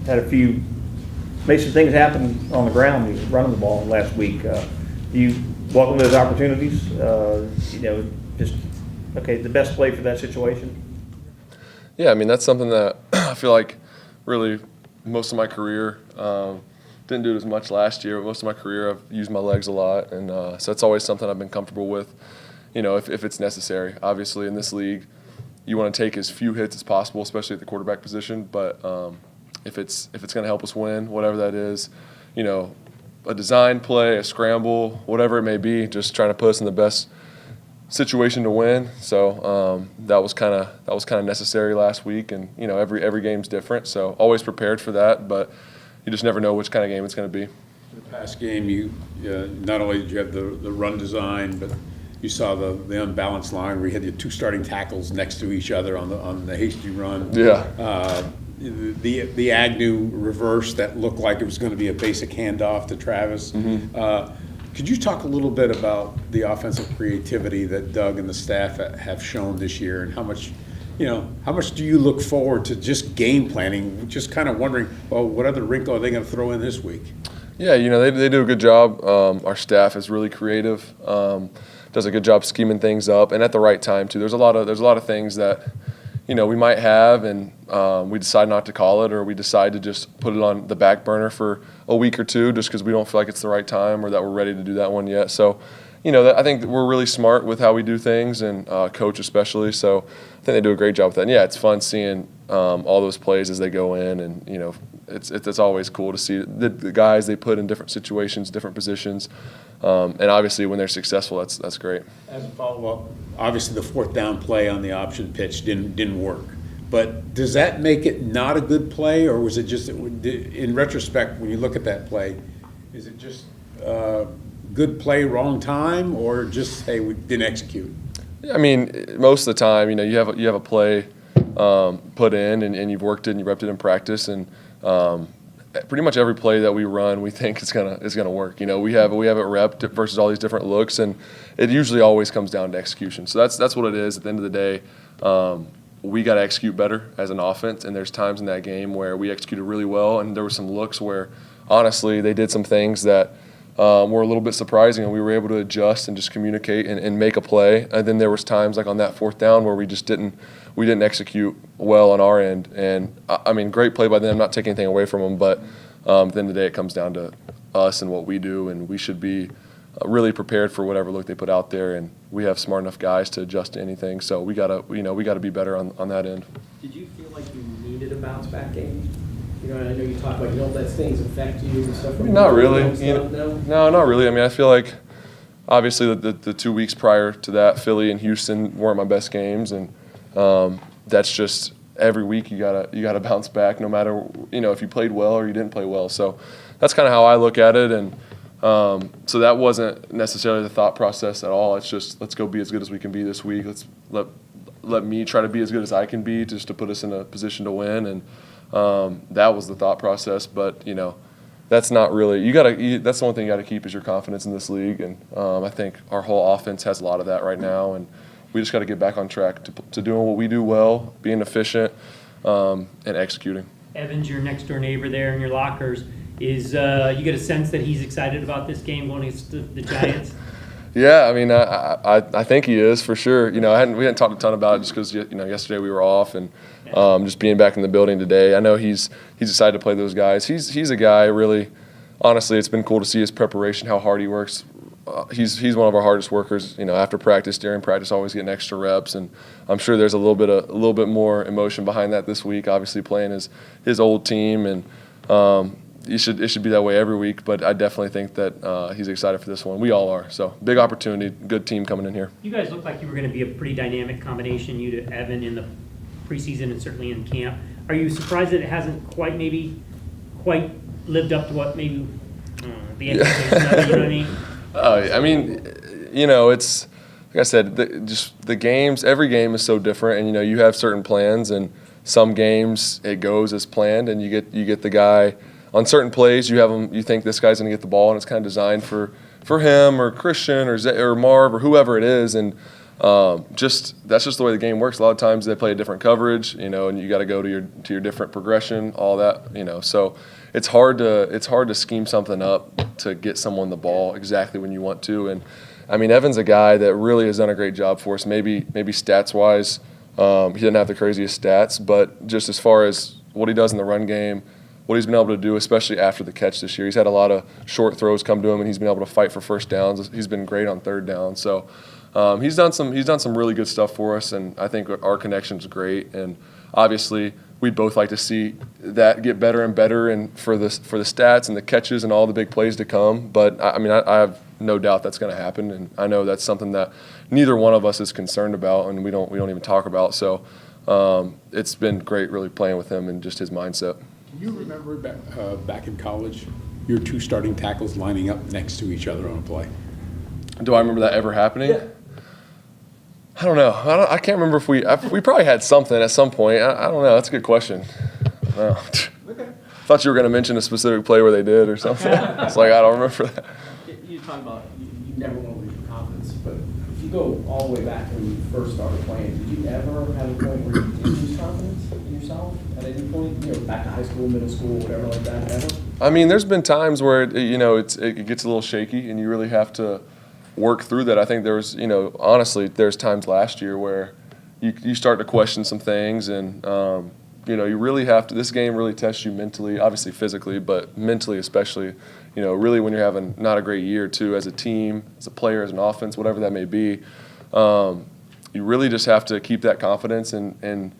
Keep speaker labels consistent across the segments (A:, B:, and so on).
A: had made some things happen on the ground, running the ball last week. Do you welcome those opportunities? Just, okay, the best play for that situation?
B: Yeah, I mean, that's something that I feel like really most of my career, didn't do it as much last year, but most of my career I've used my legs a lot, and so that's always something I've been comfortable with, if it's necessary. Obviously, in this league, you want to take as few hits as possible, especially at the quarterback position, but if it's going to help us win, whatever that is, a design play, a scramble, whatever it may be, just trying to put us in the best situation to win. So that was kind of necessary last week, and every game's different, so always prepared for that, but you just never know which kind of game it's going to be.
C: In the past game, you not only did you have the run design, but you saw the unbalanced line where you had the two starting tackles next to each other on the hasty run.
B: Yeah.
C: The Agnew reverse that looked like it was going to be a basic handoff to Travis.
B: Mm-hmm.
C: Could you talk a little bit about the offensive creativity that Doug and the staff have shown this year, and how much do you look forward to just game planning? Just kind of wondering, well, what other wrinkle are they going to throw in this week?
B: Yeah, they do a good job. Our staff is really creative. Does a good job scheming things up, and at the right time too. There's a lot of things that we might have, and we decide not to call it, or we decide to just put it on the back burner for a week or two, just because we don't feel like it's the right time or that we're ready to do that one yet. So, I think that we're really smart with how we do things, and coach especially. So, I think they do a great job with that. And yeah, it's fun seeing all those plays as they go in, and it's always cool to see the guys they put in different situations, different positions. And obviously, when they're successful, that's great.
C: As a follow-up, obviously the fourth down play on the option pitch didn't work. But does that make it not a good play, or was it just, in retrospect, when you look at that play, is it just good play, wrong time, or just, hey, we didn't execute?
B: I mean, most of the time, you have a play put in, and you've worked it and you repped it in practice, and pretty much every play that we run, we think is gonna work. We have it repped versus all these different looks, and it usually always comes down to execution. So that's what it is. At the end of the day, we got to execute better as an offense, and there's times in that game where we executed really well, and there were some looks where, honestly, they did some things that were a little bit surprising, and we were able to adjust and just communicate and make a play. And then there was times like on that fourth down where we didn't execute well on our end. And I mean, great play by them. I'm not taking anything away from them, but at the end of the day, it comes down to us and what we do, and we should be really prepared for whatever look they put out there. And we have smart enough guys to adjust to anything. So we gotta be better on that end.
D: Did you feel like you needed a bounce back game? I know you talk about you don't let things affect you and stuff.
B: Not really.
D: No,
B: not really. I mean, I feel like obviously the 2 weeks prior to that, Philly and Houston weren't my best games, and that's just every week you gotta bounce back, no matter if you played well or you didn't play well. So that's kind of how I look at it, and so that wasn't necessarily the thought process at all. It's just, let's go be as good as we can be this week. Let's let me try to be as good as I can be, just to put us in a position to win, and that was the thought process. But that's not really, that's the one thing you got to keep is your confidence in this league, and I think our whole offense has a lot of that right now, and we just got to get back on track to doing what we do well, being efficient, and executing.
E: Evan's your next door neighbor there in your lockers. You get a sense that he's excited about this game going against the Giants?
B: Yeah, I mean, I think he is for sure. We hadn't talked a ton about it just because yesterday we were off, and just being back in the building today, I know he's excited to play those guys. He's a guy really. Honestly, it's been cool to see his preparation, how hard he works. He's one of our hardest workers. After practice, during practice, always getting extra reps, and I'm sure there's a little bit more emotion behind that this week. Obviously, playing his old team, and it should be that way every week. But I definitely think that he's excited for this one. We all are. So big opportunity, good team coming in here.
E: You guys look like you were going to be a pretty dynamic combination, you to Evan, in the preseason and certainly in camp. Are you surprised that it hasn't quite lived up to what maybe the expectations of it? You know what I mean?
B: I mean, it's like I said, just the games. Every game is so different, and you have certain plans, and some games it goes as planned, and you get the guy on certain plays. You think this guy's going to get the ball, and it's kind of designed for him or Christian or Marv or whoever it is, and that's just the way the game works. A lot of times they play a different coverage, and you got to go to your different progression, all that, So it's hard to scheme something up to get someone the ball exactly when you want to. And I mean, Evan's a guy that really has done a great job for us. Maybe stats wise, he didn't have the craziest stats, but just as far as what he does in the run game, what he's been able to do, especially after the catch this year. He's had a lot of short throws come to him, and he's been able to fight for first downs. He's been great on third down. So he's done some really good stuff for us, and I think our connection's great. And obviously, we'd both like to see that get better and better, and for the stats and the catches and all the big plays to come. But I mean, I have no doubt that's going to happen, and I know that's something that neither one of us is concerned about, and we don't even talk about. So it's been great, really playing with him and just his mindset.
C: Can you remember back in college, your two starting tackles lining up next to each other on a play?
B: Do I remember that ever happening?
C: Yeah.
B: I don't know. I can't remember if we probably had something at some point. I don't know. That's a good question. Okay. Thought you were going to mention a specific play where they did or something. It's like, I don't remember that.
D: You talk about you never want to lose your confidence, but if you go all the way back to when you first started playing, did you ever have a point where you did lose confidence in yourself at any point? Back to high school, middle school, whatever like that, ever?
B: I mean, there's been times where it gets a little shaky, and you really have to work through that. I think there was, honestly, there's times last year where you start to question some things, and you really have to. This game really tests you mentally, obviously physically, but mentally especially. Really when you're having not a great year too, as a team, as a player, as an offense, whatever that may be, you really just have to keep that confidence. And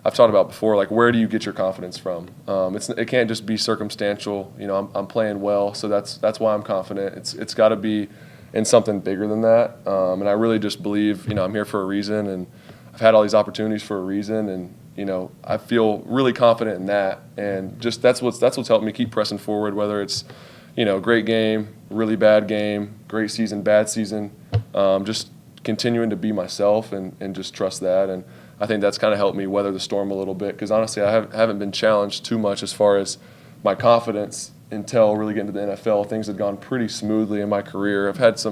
B: I've talked about before, like, where do you get your confidence from? It can't just be circumstantial. I'm playing well, so that's why I'm confident. It's got to be in something bigger than that. And I really just believe, I'm here for a reason, and I've had all these opportunities for a reason, and I feel really confident in that. And just that's what's helped me keep pressing forward, whether it's great game, really bad game, great season, bad season, just continuing to be myself and just trust that. And I think that's kind of helped me weather the storm a little bit, because honestly, I haven't been challenged too much as far as my confidence until really getting to the NFL. Things had gone pretty smoothly in my career. I've had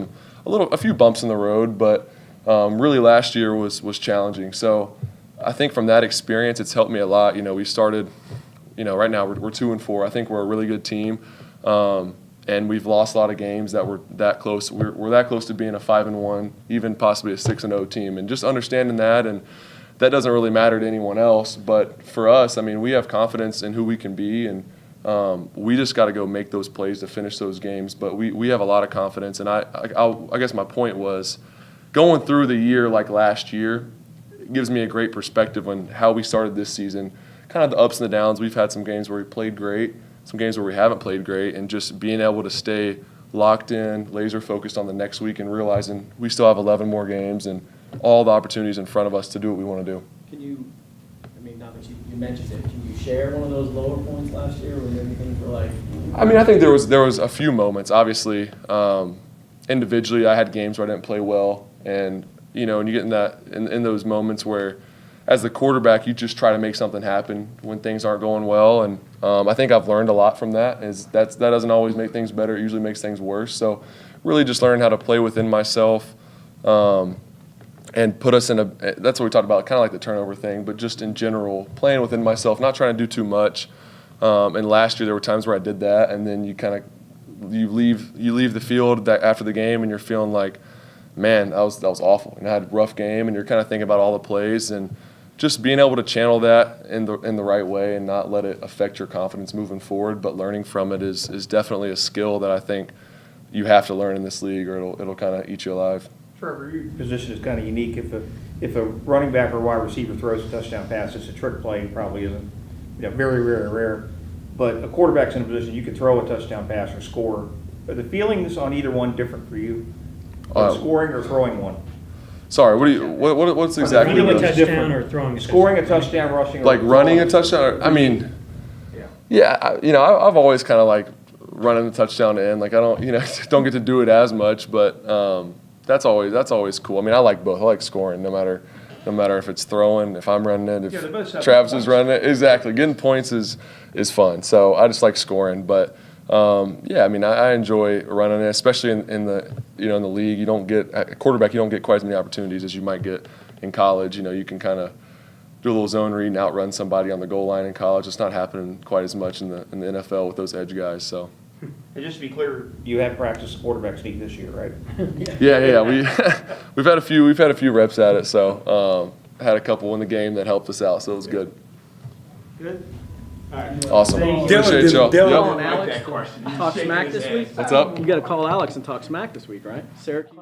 B: a few bumps in the road, but really last year was challenging. So I think from that experience, it's helped me a lot. We started, right now we're 2-4. I think we're a really good team. And we've lost a lot of games that were that close. We're that close to being a 5-1, even possibly a 6-0 team. And just understanding that, and that doesn't really matter to anyone else. But for us, I mean, we have confidence in who we can be, and we just got to go make those plays to finish those games. But we have a lot of confidence. And I guess my point was, going through the year like last year gives me a great perspective on how we started this season, kind of the ups and the downs. We've had some games where we played great, some games where we haven't played great, and just being able to stay locked in, laser focused on the next week, and realizing we still have 11 more games and all the opportunities in front of us to do what we want to do.
D: Can you, now that you mentioned it, can you share one of those lower points last year, or anything for like?
B: I mean, I think there was a few moments. Obviously, individually, I had games where I didn't play well, and and you get in those moments where, as the quarterback, you just try to make something happen when things aren't going well. And I think I've learned a lot from that. That doesn't always make things better. It usually makes things worse. So really just learn how to play within myself and put us in that's what we talked about, kind of like the turnover thing, but just in general, playing within myself, not trying to do too much. And last year there were times where I did that, and then you leave the field after the game and you're feeling like, man, that was awful. And I had a rough game, and you're kind of thinking about all the plays, and just being able to channel that in the right way and not let it affect your confidence moving forward, but learning from it is definitely a skill that I think you have to learn in this league, or it'll kind of eat you alive.
A: Trevor, your position is kind of unique. If a running back or wide receiver throws a touchdown pass, it's a trick play. It probably isn't, very rare. But a quarterback's in a position you can throw a touchdown pass or score. Are the feelings on either one different for you? Scoring or throwing one?
B: Sorry, what's exactly
E: Running a
B: the
E: touchdown or throwing a
A: scoring a touchdown, rushing,
B: like running a touchdown? I mean, I've always kind of like running the touchdown in. Like I don't don't get to do it as much, but that's always cool. I mean, I like both. I like scoring, no matter if it's throwing, if I'm running it, if Travis is running it. Exactly, getting points is fun. So I just like scoring, but yeah, I mean, I enjoy running it, especially in the in the league. You don't get at quarterback. You don't get quite as many opportunities as you might get in college. You can kind of do a little zone read and outrun somebody on the goal line in college. It's not happening quite as much in the NFL with those edge guys. So.
A: And just to be clear, you have practiced quarterback sneak this year, right?
B: Yeah. We've had a few reps at it. So had a couple in the game that helped us out. So it was good.
A: Good.
B: Awesome.
E: Thank you.
B: Appreciate y'all.
C: Dylan,
B: Yep.
F: Alex, talk smack this week?
B: What's up?
F: You got to call Alex and talk smack this week, right? Syracuse.